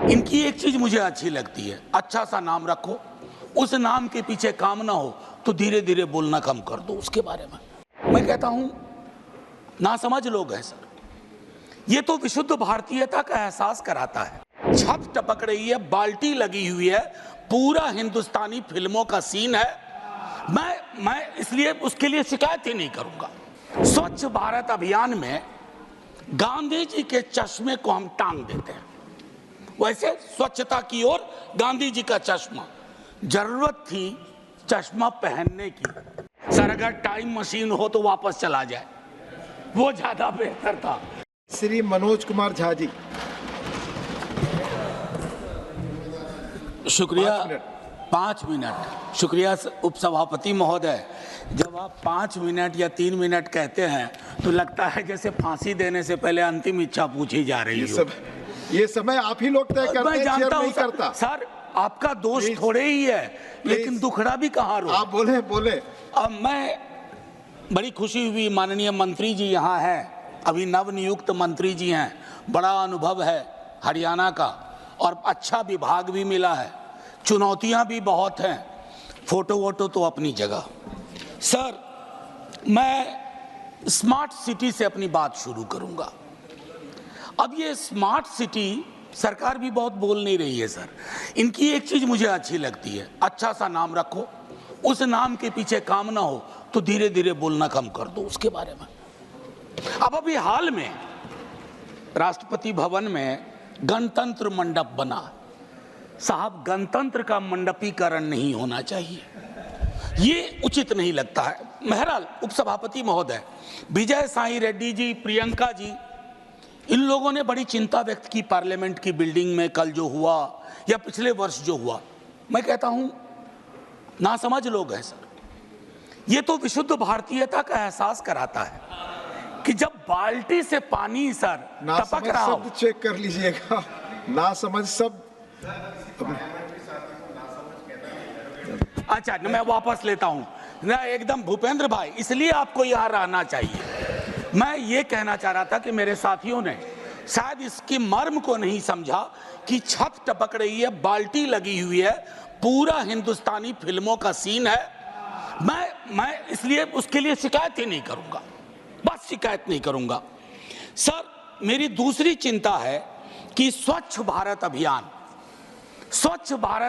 इनकी एक चीज मुझे अच्छी लगती है, अच्छा सा नाम रखो, उस नाम के पीछे काम ना हो तो धीरे धीरे बोलना कम कर दो उसके बारे में। मैं कहता हूं नासमझ लोग हैं सर, ये तो विशुद्ध भारतीयता का एहसास कराता है। छत टपक रही है, बाल्टी लगी हुई है, पूरा हिंदुस्तानी फिल्मों का सीन है। मैं इसलिए उसके लिए शिकायत ही नहीं करूंगा। स्वच्छ भारत अभियान में गांधी जी के चश्मे को हम टांग देते हैं, वैसे स्वच्छता की ओर गांधी जी का चश्मा, जरूरत थी चश्मा पहनने की। सर अगर टाइम मशीन हो तो वापस चला जाए, वो ज्यादा बेहतर था। श्री मनोज कुमार झा जी। शुक्रिया। 5 मिनट। शुक्रिया उपसभापति महोदय। जब आप 5 मिनट या 3 मिनट कहते हैं तो लगता है जैसे फांसी देने से पहले अंतिम इच्छा पूछी जा रही है। ये समय आप ही लोग तय करते हैं, मैं जानता हूं करता। सर, आपका दोष थोड़े ही है, लेकिन दुखड़ा भी कहाँ रो। आप बोले। अब मैं बड़ी खुशी हुई, माननीय मंत्री जी यहाँ हैं, अभी नवनियुक्त मंत्री जी हैं, बड़ा अनुभव है हरियाणा का और अच्छा विभाग भी मिला है, चुनौतियां भी बहुत हैं, फोटो वोटो तो अपनी जगह। सर मैं स्मार्ट सिटी से अपनी बात शुरू करूंगा। अब ये स्मार्ट सिटी सरकार भी बहुत बोल नहीं रही है सर। इनकी एक चीज मुझे अच्छी लगती है, अच्छा सा नाम रखो, उस नाम के पीछे काम ना हो तो धीरे धीरे बोलना कम कर दो उसके बारे में। अब अभी हाल में राष्ट्रपति भवन में गणतंत्र मंडप बना। साहब, गणतंत्र का मंडपीकरण नहीं होना चाहिए, ये उचित नहीं लगता है। बहरहाल उपसभापति महोदय, विजय साई रेड्डी जी, प्रियंका जी, इन लोगों ने बड़ी चिंता व्यक्त की पार्लियामेंट की बिल्डिंग में कल जो हुआ या पिछले वर्ष जो हुआ। मैं कहता हूं नासमझ लोग हैं सर, ये तो विशुद्ध भारतीयता का एहसास कराता है कि जब बाल्टी से पानी सर टपक रहा हो। शब्द चेक कर लीजिएगा, नासमझ शब्द। अच्छा, मैं वापस लेता हूं ना, एकदम भूपेंद्र भाई, इसलिए आपको यहां रहना चाहिए। मैं ये कहना चाह रहा था कि मेरे साथियों ने शायद इसकी मर्म को नहीं समझा कि छत टपक रही है, बाल्टी लगी हुई है, पूरा हिंदुस्तानी फिल्मों का सीन है। मैं इसलिए उसके लिए शिकायत ही नहीं करूंगा, बस शिकायत नहीं करूंगा। सर मेरी दूसरी चिंता है कि स्वच्छ भारत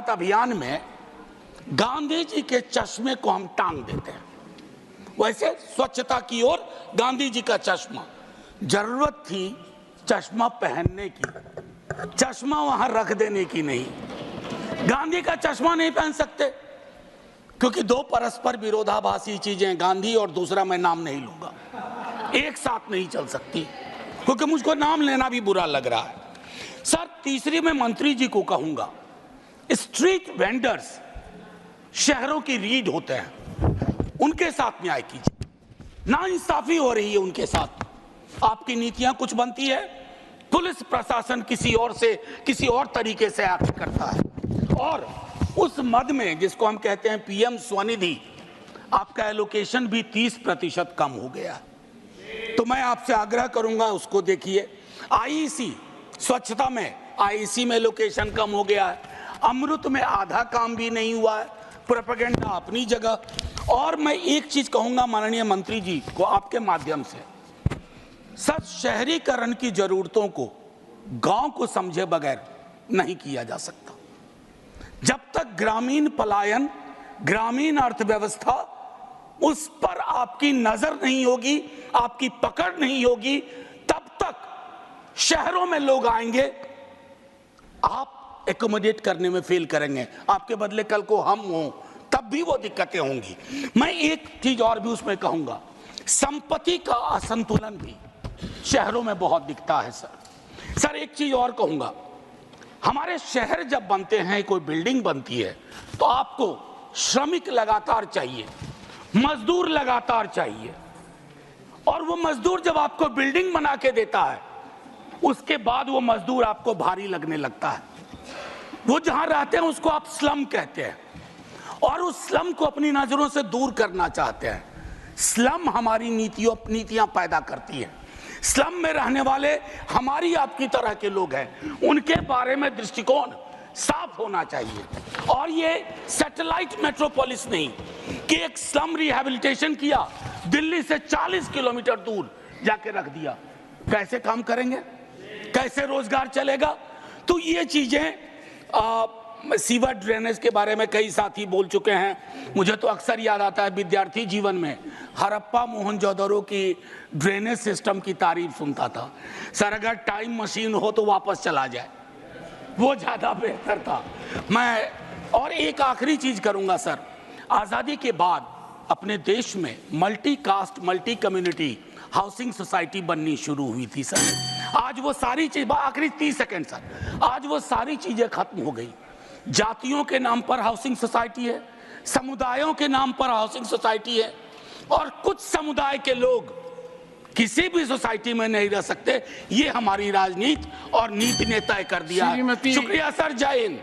अभियान में गांधी जी के चश्मे को हम टांग देते हैं, वैसे स्वच्छता की ओर गांधी जी का चश्मा, जरूरत थी चश्मा पहनने की, चश्मा वहां रख देने की नहीं। गांधी का चश्मा नहीं पहन सकते क्योंकि दो परस्पर विरोधाभासी चीजें, गांधी और दूसरा मैं नाम नहीं लूंगा, एक साथ नहीं चल सकती क्योंकि मुझको नाम लेना भी बुरा लग रहा है। सर तीसरी मैं मंत्री जी को कहूंगा, स्ट्रीट वेंडर्स शहरों की रीढ़ होते हैं, उनके साथ न्याय कीजिए। नाइंसाफी हो रही है उनके साथ, आपकी नीतियां कुछ बनती है, पुलिस प्रशासन किसी और तरीके से एक्ट करता है और उस मद में जिसको हम कहते हैं पीएम स्वनिधि, आपका एलोकेशन भी 30% कम हो गया। तो मैं आपसे आग्रह करूंगा उसको देखिए। आईईसी स्वच्छता में, आईईसी में एलोकेशन कम हो गया है, अमृत में आधा काम भी नहीं हुआ है, प्रोपेगेंडा अपनी जगह। और मैं एक चीज कहूंगा माननीय मंत्री जी को आपके माध्यम से, सर शहरीकरण की जरूरतों को गांव को समझे बगैर नहीं किया जा सकता। जब तक ग्रामीण पलायन, ग्रामीण अर्थव्यवस्था, उस पर आपकी नजर नहीं होगी, आपकी पकड़ नहीं होगी, तब तक शहरों में लोग आएंगे, आप एकोमोडेट करने में फेल करेंगे, आपके बदले कल को हम हों तब भी वो दिक्कतें होंगी। मैं एक चीज और भी उसमें कहूंगा, संपत्ति का असंतुलन भी शहरों में बहुत दिखता है सर एक चीज और कहूंगा, हमारे शहर जब बनते हैं, कोई बिल्डिंग बनती है तो आपको श्रमिक लगातार चाहिए, मजदूर लगातार चाहिए, और वो मजदूर जब आपको बिल्डिंग बना के देता है उसके बाद वो मजदूर आपको भारी लगने लगता है। वो जहां रहते हैं उसको आप स्लम कहते हैं और उस स्लम को अपनी नजरों से दूर करना चाहते हैं। स्लम हमारी नीतियां पैदा करती है। स्लम में रहने वाले हमारी आपकी तरह के लोग हैं, उनके बारे में दृष्टिकोण साफ होना चाहिए। और ये सैटेलाइट मेट्रोपोलिस नहीं कि एक स्लम रिहैबिलिटेशन किया, दिल्ली से 40 किलोमीटर दूर जाके रख दिया, कैसे काम करेंगे, कैसे रोजगार चलेगा? तो ये चीजें सीवर ड्रेनेज के बारे में कई साथी बोल चुके हैं। मुझे तो अक्सर याद आता है विद्यार्थी जीवन में हड़प्पा मोहनजोदड़ो की ड्रेनेज सिस्टम की तारीफ सुनता था। सर अगर टाइम मशीन हो तो वापस चला जाए, वो ज्यादा बेहतर था। मैं और एक आखिरी चीज करूंगा सर, आजादी के बाद अपने देश में multi caste multi community housing society बननी शुरू हुई थी सर। आज वो सारी चीज, आखिरी 30 सेकंड सर, आज वो सारी चीजें खत्म हो गई। जातियों के नाम पर हाउसिंग सोसाइटी है, समुदायों के नाम पर हाउसिंग सोसाइटी है, और कुछ समुदाय के लोग किसी भी सोसाइटी में नहीं रह सकते। ये हमारी राजनीति और नीति ने तय कर दिया है। शुक्रिया सर, जय हिंद।